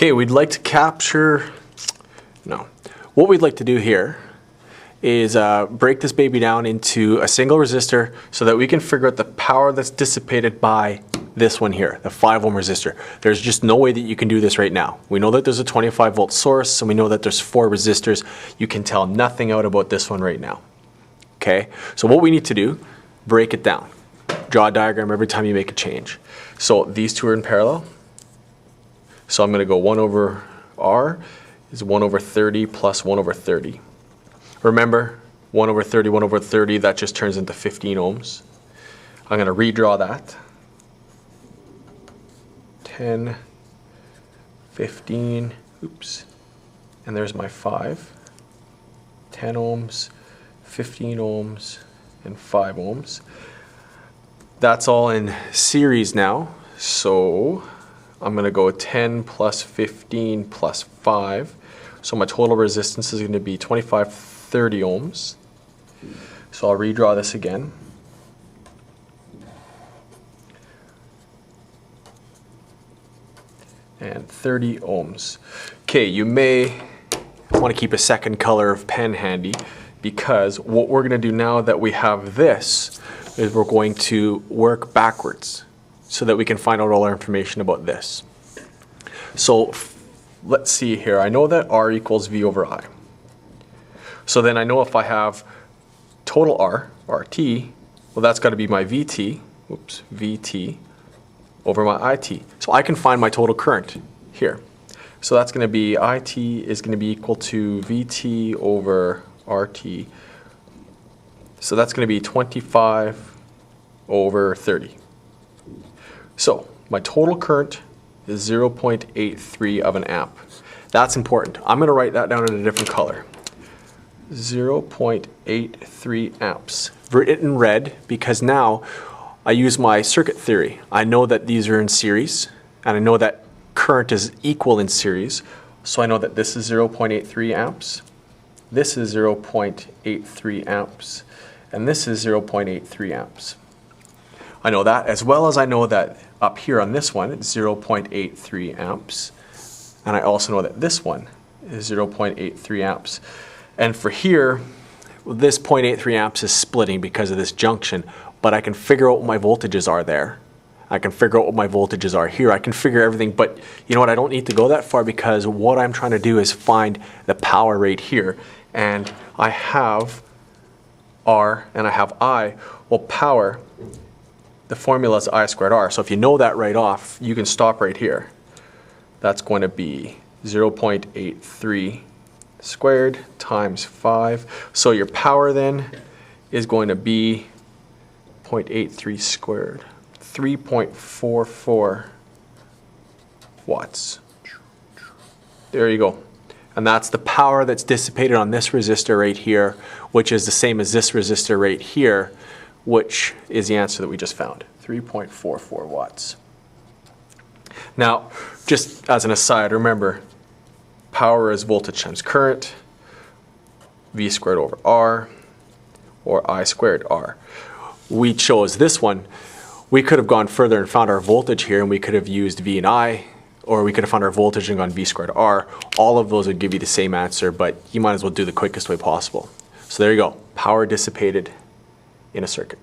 Okay, we'd like to capture, no. What we'd like to do here is break this baby down into a single resistor so that we can figure out the power that's dissipated by this one here, the 5 ohm resistor. There's just no way that you can do this right now. We know that there's a 25 volt source and we know that there's 4 resistors. You can tell nothing out about this one right now. Okay, so what we need to do, break it down. Draw a diagram every time you make a change. So these two are in parallel. So I'm going to go 1 over R is 1 over 30 plus 1 over 30. Remember, 1 over 30, that just turns into 15 ohms. I'm going to redraw that. 10, 15, oops, and there's my 5. 10 ohms, 15 ohms, and 5 ohms. That's all in series now, so I'm going to go 10 plus 15 plus 5. So my total resistance is going to be 25, 30 ohms. So I'll redraw this again. And 30 ohms. Okay, you may want to keep a second color of pen handy because what we're going to do now that we have this is we're going to work backwards so that we can find out all our information about this. So let's see here. I know that R equals V over I. So then I know if I have total R, RT, well that's got to be my VT, oops, VT over my IT. So I can find my total current here. So that's going to be IT is going to be equal to VT over RT. So that's going to be 25 over 30. So my total current is 0.83 of an amp. That's important. I'm going to write that down in a different color. 0.83 amps. Written in red because now I use my circuit theory. I know that these are in series and I know that current is equal in series. So I know that this is 0.83 amps. This is 0.83 amps. And this is 0.83 amps. I know that, as well as I know that up here on this one, it's 0.83 amps. And I also know that this one is 0.83 amps. And for here, this 0.83 amps is splitting because of this junction, but I can figure out what my voltages are there. I can figure out what my voltages are here. I can figure everything, but you know what? I don't need to go that far because what I'm trying to do is find the power right here. And I have R and I have I. Well, power, the formula is I squared R. So if you know that right off, you can stop right here. That's going to be 0.83 squared times 5. So your power then is going to be 0.83 squared, 3.44 watts. There you go. And that's the power that's dissipated on this resistor right here, which is the same as this resistor right here, which is the answer that we just found, 3.44 watts. Now, just as an aside, remember, power is voltage times current, V squared over R, or I squared R. We chose this one. We could have gone further and found our voltage here, and we could have used V and I, or we could have found our voltage and gone V squared R. All of those would give you the same answer, but you might as well do the quickest way possible. So there you go, power dissipated in a circuit.